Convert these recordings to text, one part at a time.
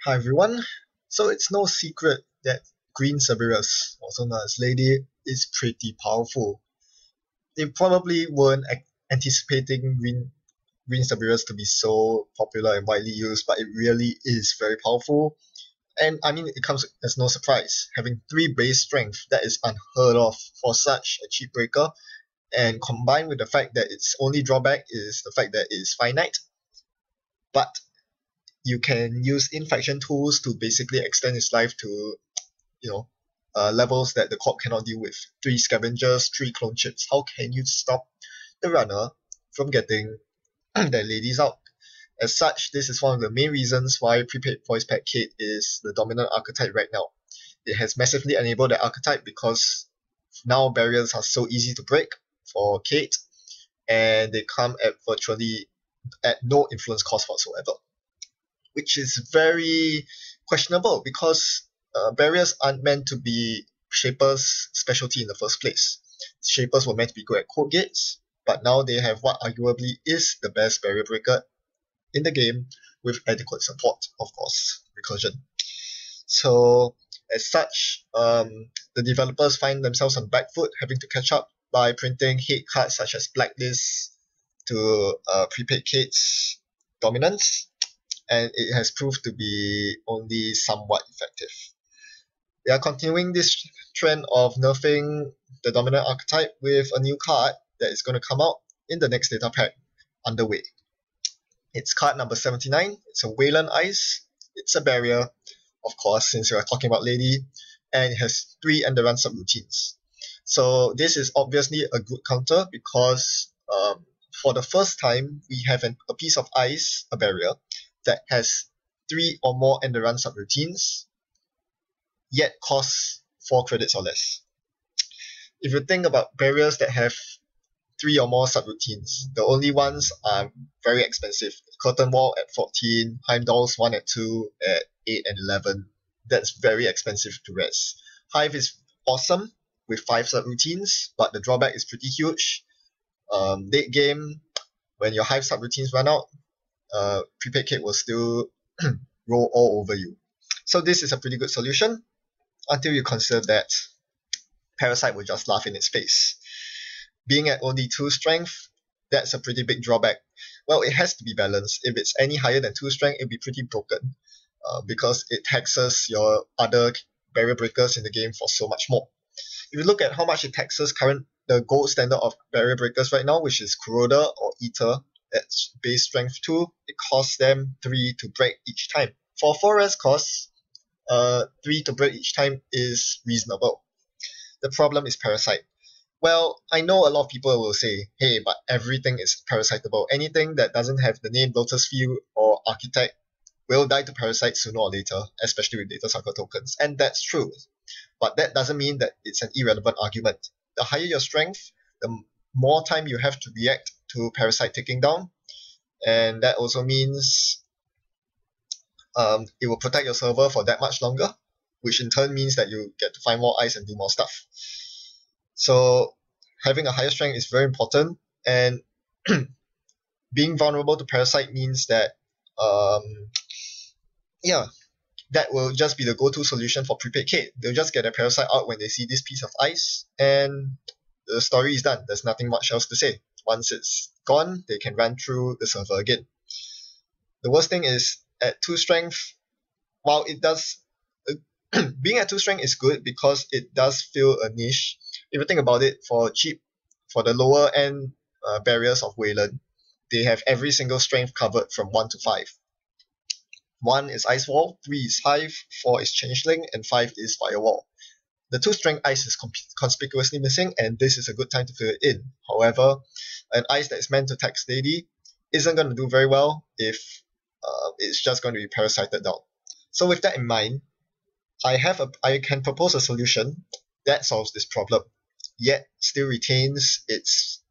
Hi everyone. So it's no secret that Green Cerberus, also known as Lady, is pretty powerful. They probably weren't anticipating Green Cerberus to be so popular and widely used, but it really is very powerful. And I mean, it comes as no surprise. Having 3 base strength, that is unheard of for such a cheap breaker. And combined with the fact that its only drawback is the fact that it is finite, but you can use infection tools to basically extend its life to you know levels that the corp cannot deal with. 3 scavengers, 3 clone chips. How can you stop the runner from getting their ladies out? As such, this is one of the main reasons why prepaid voice pack Kate is the dominant archetype right now. It has massively enabled that archetype because now barriers are so easy to break for Kate, and they come at virtually at no influence cost whatsoever, which is very questionable because barriers aren't meant to be Shapers' specialty in the first place. Shapers were meant to be good at code gates, but now they have what arguably is the best barrier breaker in the game with adequate support, of course, recursion. So, as such, the developers find themselves on the back foot, having to catch up by printing hate cards such as Blacklist to prepaid Kate's dominance, and it has proved to be only somewhat effective. They are continuing this trend of nerfing the dominant archetype with a new card that is going to come out in the next data pack underway. It's card number 79. It's a Wayland Ice. It's a barrier, of course, since we are talking about Lady, and it has 3 end-run subroutines. So this is obviously a good counter because for the first time, we have a piece of ice, a barrier, that has 3 or more end-run subroutines, yet costs 4 credits or less. If you think about barriers that have 3 or more subroutines, the only ones are very expensive. Curtain Wall at 14, Heimdall's 1 at 2, at 8 and 11. That's very expensive to res. Hive is awesome with 5 subroutines, but the drawback is pretty huge. Late game, when your Hive subroutines run out, prepaid kit will still roll all over you. So this is a pretty good solution until you consider that Parasite will just laugh in its face. Being at only 2 strength, that's a pretty big drawback. Well, it has to be balanced. If it's any higher than 2 strength, it'll be pretty broken because it taxes your other barrier breakers in the game for so much more. If you look at how much it taxes the gold standard of barrier breakers right now, which is Corroder or Eater, that's base strength 2, it costs them 3 to break each time. For 4 res costs, 3 to break each time is reasonable. The problem is Parasite. Well, I know a lot of people will say, hey, but everything is parasitable. Anything that doesn't have the name Lotus Field or Architect will die to Parasite sooner or later, especially with data sucker tokens. And that's true. But that doesn't mean that it's an irrelevant argument. The higher your strength, the more time you have to react to Parasite taking down. And that also means it will protect your server for that much longer, which in turn means that you get to find more ice and do more stuff. So having a higher strength is very important, and being vulnerable to Parasite means that that will just be the go-to solution for prepaid Kate. They'll just get a Parasite out when they see this piece of ice, and the story is done. There's nothing much else to say. Once it's gone, they can run through the server again. The worst thing is, at 2 strength, while it does being at 2 strength is good because it does fill a niche. If you think about it, for the lower end barriers of Wayland, they have every single strength covered from 1 to 5. 1 is Ice Wall, 3 is Hive, 4 is Changeling, and 5 is Firewall. The 2 strength ice is conspicuously missing, and this is a good time to fill it in. However, an ice that is meant to tax Lady isn't going to do very well if it's just going to be parasited down. So with that in mind, I can propose a solution that solves this problem, yet still retains its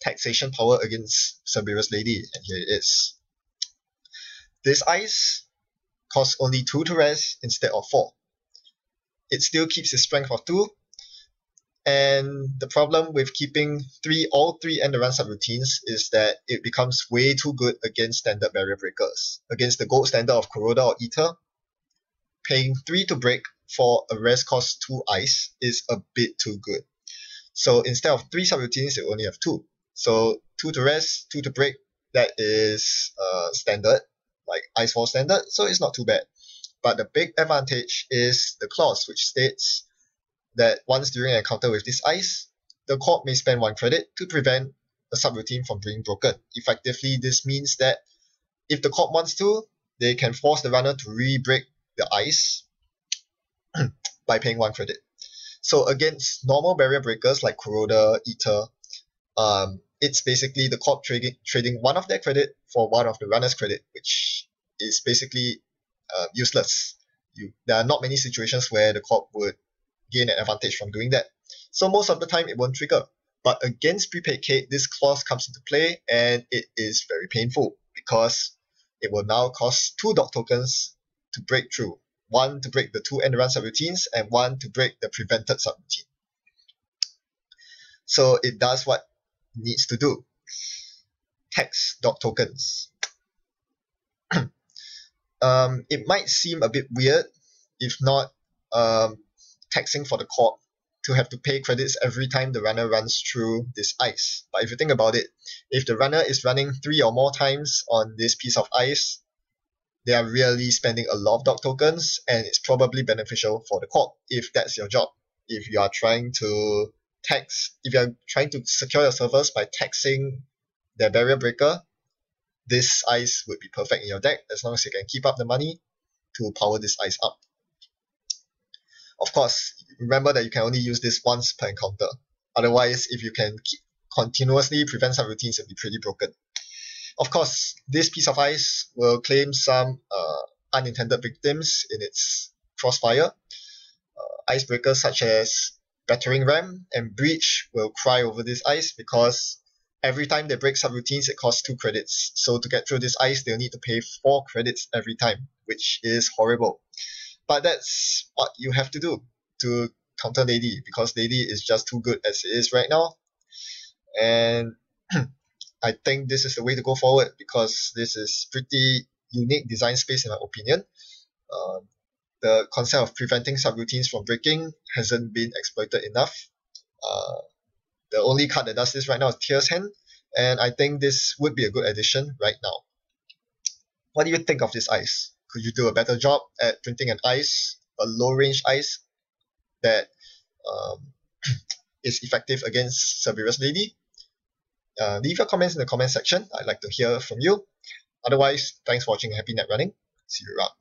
taxation power against Cerberus Lady, and here it is. This ice costs only 2 to res instead of 4. It still keeps its strength of 2, And the problem with keeping all three end-around subroutines is that it becomes way too good against standard barrier breakers. Against the gold standard of Corroder or Ether, paying 3 to break for a rest cost 2 ice is a bit too good. So instead of 3 subroutines, you only have 2. So 2 to rest, 2 to break, that is standard, like Icefall standard, so it's not too bad. But the big advantage is the clause, which states that once during an encounter with this ice, the corp may spend 1 credit to prevent a subroutine from being broken. Effectively, this means that if the corp wants to, they can force the runner to re-break the ice by paying 1 credit. So against normal barrier breakers like Corroder, Ether, it's basically the corp trading one of their credit for one of the runner's credit, which is basically useless. There are not many situations where the corp would gain an advantage from doing that. So most of the time it won't trigger. But against prepaid Kate, this clause comes into play, and it is very painful because it will now cost 2 dog tokens to break through. 1 to break the 2 end-around subroutines, and 1 to break the prevented subroutine. So it does what it needs to do. Tax dog tokens. It might seem a bit weird, if not taxing for the corp to have to pay credits every time the runner runs through this ice. But if you think about it, if the runner is running 3 or more times on this piece of ice, they are really spending a lot of dog tokens, and it's probably beneficial for the corp if that's your job. If you are trying to secure your servers by taxing their barrier breaker, this ice would be perfect in your deck as long as you can keep up the money to power this ice up. Of course, remember that you can only use this once per encounter. Otherwise, if you can continuously prevent subroutines, it'll be pretty broken. Of course, this piece of ice will claim some unintended victims in its crossfire. Icebreakers such as Battering Ram and Breach will cry over this ice because every time they break subroutines, it costs 2 credits. So to get through this ice, they'll need to pay 4 credits every time, which is horrible. But that's what you have to do to counter Lady, because Lady is just too good as it is right now. And I think this is the way to go forward because this is pretty unique design space in my opinion. The concept of preventing subroutines from breaking hasn't been exploited enough. The only card that does this right now is Tear's Hand, and I think this would be a good addition right now. What do you think of this ice? Could you do a better job at printing an ice, a low-range ice that is effective against Cerberus Lady? Leave your comments in the comment section. I'd like to hear from you. Otherwise, thanks for watching. Happy net running. See you around.